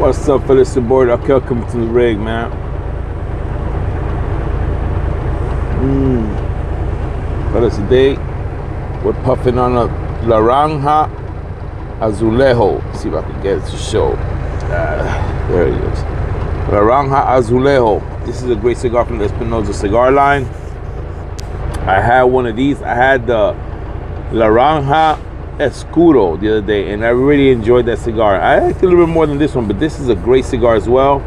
What's up, fellas? Aboard. Welcome to the rig, man. Fellas, today we're puffing on a Naranja Azulejo. Let's see if I can get it to show. There it is. Naranja Azulejo. This is a great cigar from the Espinosa cigar line. I had one of these. I had the Naranja Escuro the other day, and I really enjoyed that cigar. I liked it a little bit more than this one, but this is a great cigar as well.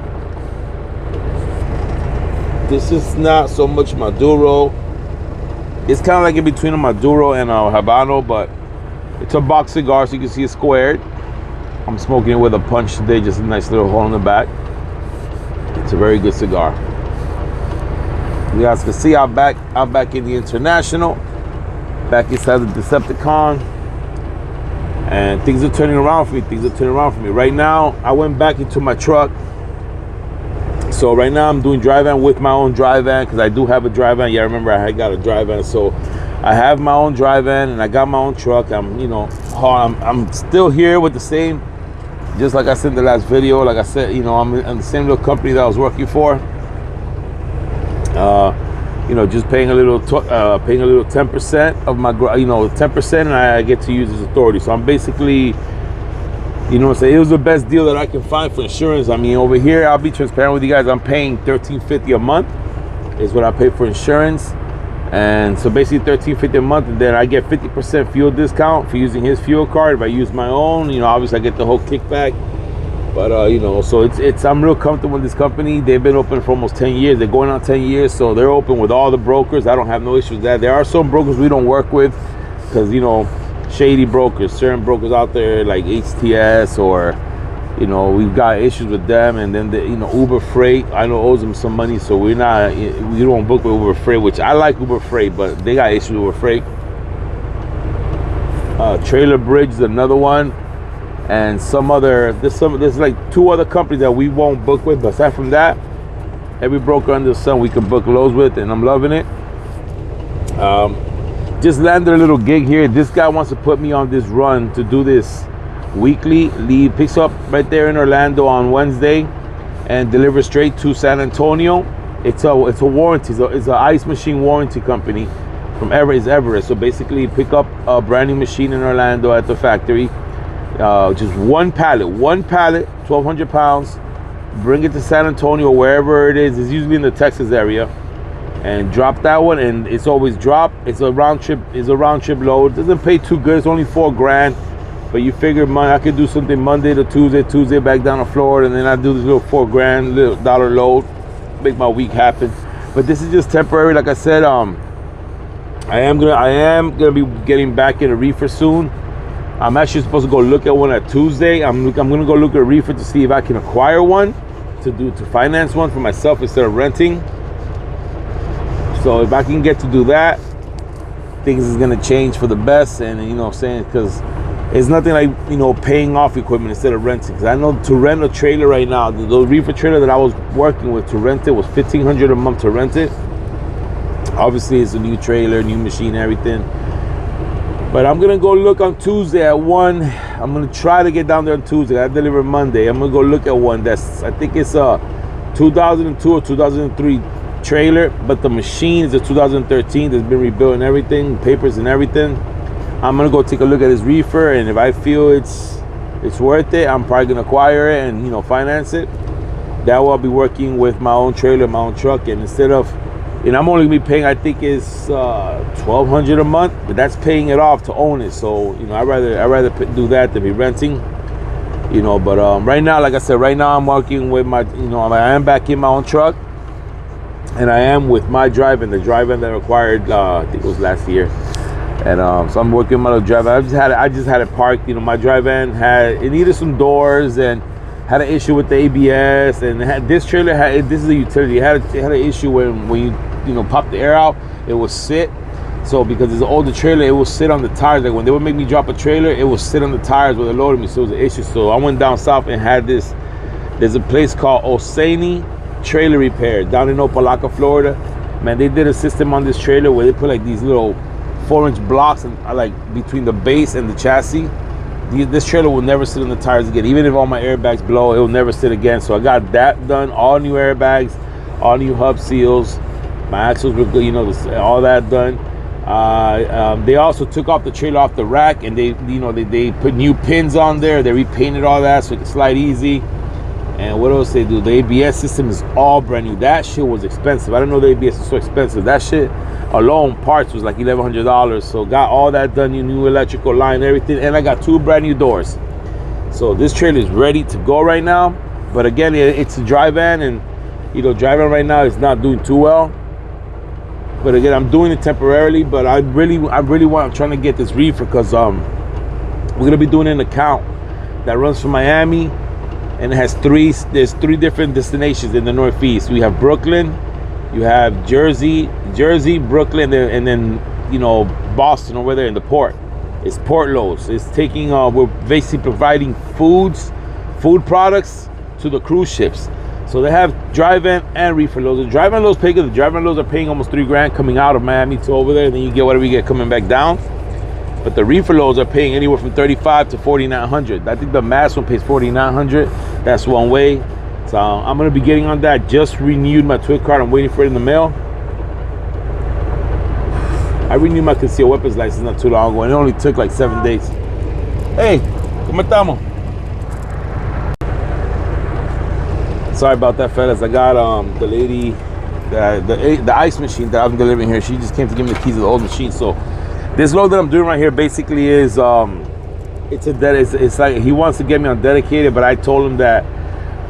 This is not so much Maduro. It's kind of like in between a Maduro and a Habano, but it's a box cigar, so you can see it's squared. I'm smoking it with a punch today, just a nice little hole in the back. It's a very good cigar. You guys can see I'm back in the International, back inside the Decepticon. And things are turning around for me. Right now, I went back into my truck. So right now I'm doing dry van with my own dry van, because I do have a dry van. Yeah, remember I got a dry van. So I have my own dry van and I got my own truck. I'm still here with the same, just like I said in the last video. Like I said, I'm in the same little company that I was working for. Just paying a little 10% of my, 10%, and I get to use as authority. So I'm basically, it was the best deal that I can find for insurance. I mean, over here, I'll be transparent with you guys. I'm paying $13.50 a month is what I pay for insurance. And so basically $13.50 a month, and then I get 50% fuel discount for using his fuel card. If I use my own, obviously I get the whole kickback. But so I'm real comfortable with this company. They've been open for almost 10 years. They're going on 10 years, so they're open with all the brokers. I don't have no issues with that. There are some brokers we don't work with, because shady brokers, certain brokers out there like HTS, or we've got issues with them. And then Uber Freight, I know, owes them some money, so we don't book with Uber Freight, which I like Uber Freight, but they got issues with Uber Freight. Trailer Bridge is another one. And there's like 2 other companies that we won't book with, but aside from that, every broker under the sun we can book loads with, and I'm loving it. Just landed a little gig here. This guy wants to put me on this run to do this weekly. He picks up right there in Orlando on Wednesday and delivers straight to San Antonio. It's a warranty. It's an ice machine warranty company from Everest. So basically, pick up a brand new machine in Orlando at the factory. Just one pallet, 1,200 pounds. Bring it to San Antonio, wherever it is. It's usually in the Texas area, and drop that one. And it's always drop. It's a round trip load. It doesn't pay too good. It's only $4,000, but you figure I could do something Monday to Tuesday back down to Florida, and then I do this little $4,000 little dollar load, make my week happen. But this is just temporary. Like I said, I am gonna be getting back in a reefer soon. I'm actually supposed to go look at one at Tuesday. I'm gonna go look at a reefer to see if I can acquire one to finance one for myself instead of renting. So if I can get to do that, things is gonna change for the best. And because it's nothing like paying off equipment instead of renting. Because I know to rent a trailer right now, the reefer trailer that I was working with, to rent it was $1,500 a month to rent it. Obviously, it's a new trailer, new machine, everything. But I'm gonna go look on Tuesday at one. I'm gonna try to get down there on Tuesday. I deliver Monday. I'm gonna go look at one I think it's a 2002 or 2003 trailer, but the machine is a 2013 that's been rebuilt and everything, papers and everything. I'm gonna go take a look at this reefer, and if I feel it's worth it, I'm probably gonna acquire it and finance it. That way I'll be working with my own trailer, my own truck, and instead of, I'm only gonna be paying, I think it's $1,200 a month, but that's paying it off to own it. So I'd rather do that than be renting. But right now, like I said, I'm working with my, I am back in my own truck, and I am with my the dry van that I acquired, I think it was last year. And so I'm working my little dry van. I just had it parked. My dry van it needed some doors and had an issue with the ABS, and this trailer this is a utility. It had an issue when you pop the air out, it will sit. So because it's an older trailer, it will sit on the tires. Like when they would make me drop a trailer, it will sit on the tires where they loaded me. So it was an issue. So I went down south and had this. There's a place called Osani Trailer Repair down in Opelika, Florida. Man, they did a system on this trailer where they put like these little 4-inch blocks and like between the base and the chassis. This trailer will never sit on the tires again. Even if all my airbags blow, it will never sit again. So I got that done. All new airbags, all new hub seals. My axles were good, you know, all that done. They also took off the trailer off the rack, and they put new pins on there. They repainted all that so it can slide easy. And what else they do? The ABS system is all brand new. That shit was expensive. I didn't know the ABS was so expensive. That shit alone, parts was like $1,100. So got all that done, new electrical line, everything. And I got 2 brand new doors. So this trailer is ready to go right now. But again, it's a dry van, and driving right now is not doing too well. But again, I'm doing it temporarily. But I'm trying to get this reefer, because we're gonna be doing an account that runs from Miami, and it has there's 3 different destinations in the Northeast. We have Brooklyn, you have Jersey, Brooklyn, and then Boston over there in the port. It's port loads. It's taking we're basically providing food products to the cruise ships. So they have dry van and reefer loads. The dry van loads pay good. The dry van loads are paying almost $3,000 coming out of Miami to over there, and then you get whatever you get coming back down. But the reefer loads are paying anywhere from $3,500 to $4,900. I think the mass one pays $4,900. That's one way. So I'm gonna be getting on that. Just renewed my TWIC card. I'm waiting for it in the mail. I renewed my concealed weapons license not too long ago, and it only took like 7 days. Hey, ¿cómo estamos? Sorry about that, fellas. I got the lady, the ice machine that I'm delivering here. She just came to give me the keys of the old machine. So this load that I'm doing right here basically is it's like he wants to get me on dedicated, but I told him that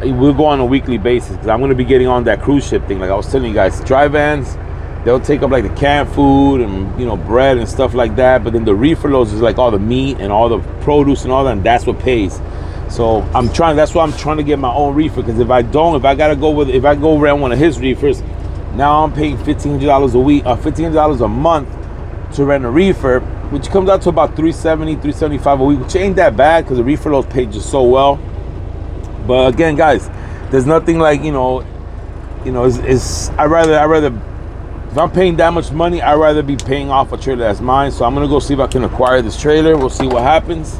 we'll go on a weekly basis, because I'm going to be getting on that cruise ship thing. Like I was telling you guys, dry vans, they'll take up like the canned food and bread and stuff like that, but then the reefer loads is like all the meat and all the produce and all that, and that's what pays. So that's why I'm trying to get my own reefer, because if I go around one of his reefers, now I'm paying $1,500 a week, $1,500 a month to rent a reefer, which comes out to about $370, $375 a week, which ain't that bad, because the reefer loads pay just so well. But again, guys, there's nothing like it's I rather if I'm paying that much money, I'd rather be paying off a trailer that's mine. So I'm gonna go see if I can acquire this trailer. We'll see what happens.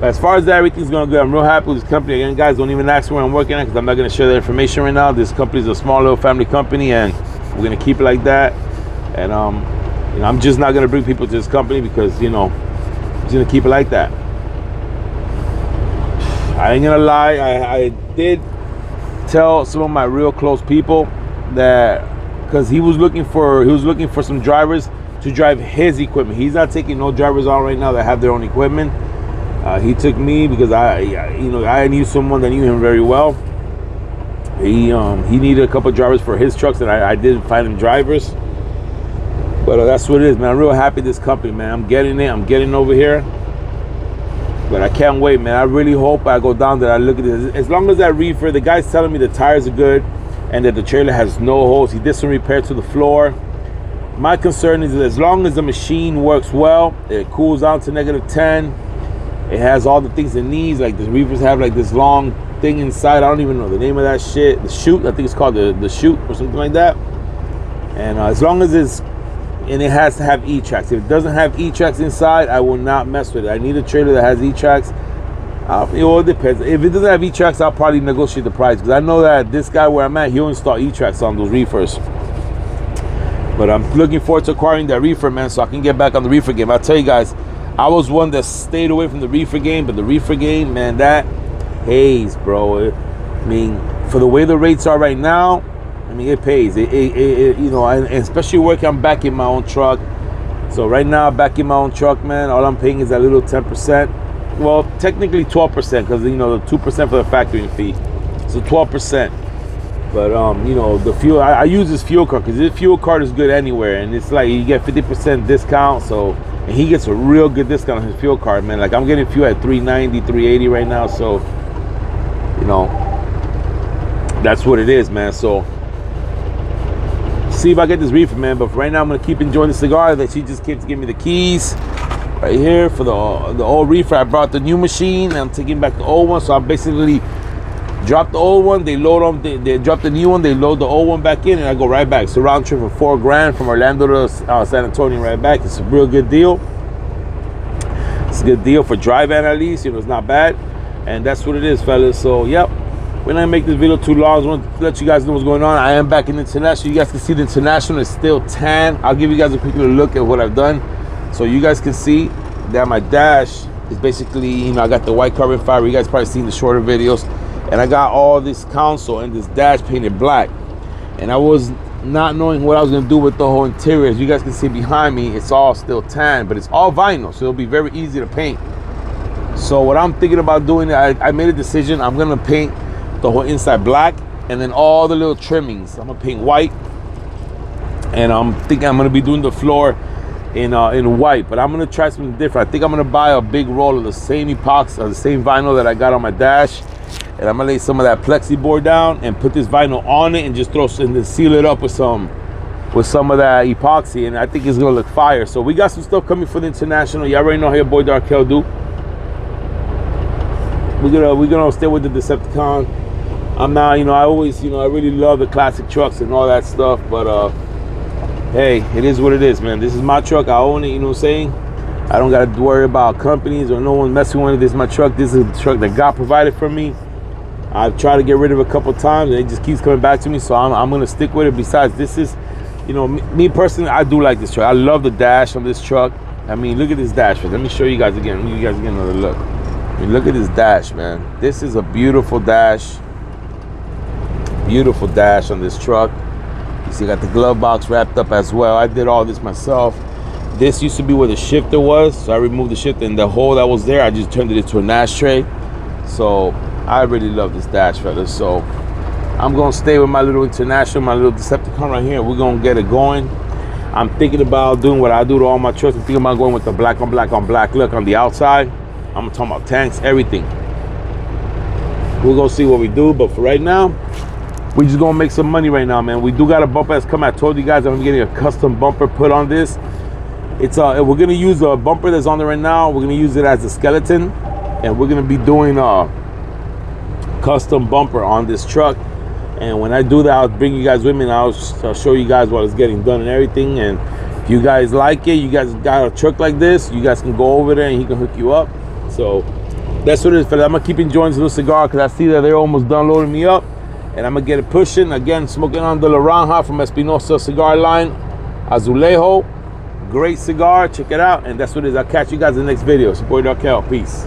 But as far as that, everything's going good. I'm real happy with this company. Again, guys, don't even ask where I'm working at, because I'm not going to share that information right now. This company is a small little family company, and we're going to keep it like that. And I'm just not going to bring people to this company, because I'm just going to keep it like that. I ain't going to lie. I did tell some of my real close people that, because he was looking for some drivers to drive his equipment. He's not taking no drivers on right now that have their own equipment. He took me because I knew someone that knew him very well. He needed a couple of drivers for his trucks, and I did find him drivers. But that's what it is, man. I'm real happy with this company, man. I'm getting over here. But I can't wait, man. I really hope I go down there. I look at this. As long as that reefer, the guy's telling me the tires are good and that the trailer has no holes. He did some repair to the floor. My concern is that as long as the machine works well, it cools down to -10. It has all the things it needs. Like the reefers have like this long thing inside. I don't even know the name of that shit. The chute, I think it's called the chute or something like that. And as long as it has to have E-tracks. If it doesn't have E-tracks inside, I will not mess with it. I need a trailer that has E-tracks. It depends. If it doesn't have E-tracks, I'll probably negotiate the price, because I know that this guy where I'm at, he'll install E-tracks on those reefers. But I'm looking forward to acquiring that reefer, man, so I can get back on the reefer game. I'll tell you guys, I was one that stayed away from the reefer game, but the reefer game, man, that pays, bro. I mean, for the way the rates are right now, I mean, it pays. And especially working, I'm back in my own truck. So right now, back in my own truck, man, all I'm paying is that little 10%. Well, technically 12%, because the 2% for the factory fee. So 12%. But the fuel, I use this fuel card, because this fuel card is good anywhere, and it's like you get 50% discount. So, and he gets a real good discount on his fuel card, man. Like I'm getting fuel at $3.90, $3.80 right now. So, that's what it is, man. So, see if I get this reefer, man. But for right now, I'm gonna keep enjoying the cigar that she just came to give me the keys right here for the old reefer. I brought the new machine, and I'm taking back the old one. So I basically drop the old one, they load them, they drop the new one, they load the old one back in, and I go right back. So round trip for $4,000 from Orlando to San Antonio, right back. It's a real good deal. It's a good deal for dry van at least. You know, it's not bad. And that's what it is, fellas. So, yep. We're not gonna make this video too long. I just want to let you guys know what's going on. I am back in the International. You guys can see the International is still tan. I'll give you guys a quick little look at what I've done. So you guys can see that my dash is basically, you know, I got the white carbon fiber. You guys probably seen the shorter videos. And I got all this console and this dash painted black. And I was not knowing what I was gonna do with the whole interior. As you guys can see behind me, it's all still tan, but it's all vinyl, so it'll be very easy to paint. So what I'm thinking about doing, I made a decision. I'm gonna paint the whole inside black, and then all the little trimmings I'm gonna paint white. And I'm thinking I'm gonna be doing the floor in white, but I'm gonna try something different. I think I'm gonna buy a big roll of the same epoxy, or the same vinyl that I got on my dash, and I'm gonna lay some of that plexi board down and put this vinyl on it and just and then seal it up with some of that epoxy, and I think it's gonna look fire. So we got some stuff coming for the International. You already know how your boy Darkel do. We're gonna stay with the Decepticon. I'm not, you know, I always, you know, I really love the classic trucks and all that stuff, but hey, it is what it is, man. This is my truck. I own it, you know what I'm saying? I don't gotta worry about companies or no one messing with it. This is my truck. This is the truck that God provided for me. I've tried to get rid of it a couple times and it just keeps coming back to me, so I'm gonna stick with it. Besides, this is, you know, me personally, I do like this truck. I love the dash on this truck. I mean, look at this dash. Let me show you guys again. Let me give you guys again another look. I mean, look at this dash, man. This is a beautiful dash. Beautiful dash on this truck. You see, I got the glove box wrapped up as well. I did all this myself. This used to be where the shifter was, so I removed the shifter, and the hole that was there, I just turned it into an ashtray. So I really love this dash, fellas. So I'm gonna stay with my little International, my little Decepticon right here. We're gonna get it going. I'm thinking about doing what I do to all my trucks. I'm thinking about going with the black on black on black look on the outside. I'm talking about tanks, everything. We're gonna see what we do, but for right now, we just gonna make some money right now, man. We do got a bumper that's coming. I told you guys I'm getting a custom bumper put on this. It's we're gonna use a bumper that's on there right now. We're gonna use it as a skeleton, and we're gonna be doing a custom bumper on this truck. And when I do that, I'll bring you guys with me, and I'll show you guys what is getting done and everything. And if you guys like it, you guys got a truck like this, you guys can go over there and he can hook you up. So that's what it is, fellas. I'm gonna keep enjoying this little cigar because I see that they're almost done loading me up, and I'm gonna get it pushing. Again, smoking on the Laranja from Espinosa cigar line, Azulejo. Great cigar, check it out. And that's what it is. I'll catch you guys in the next video. It's your boy Darkel. Peace.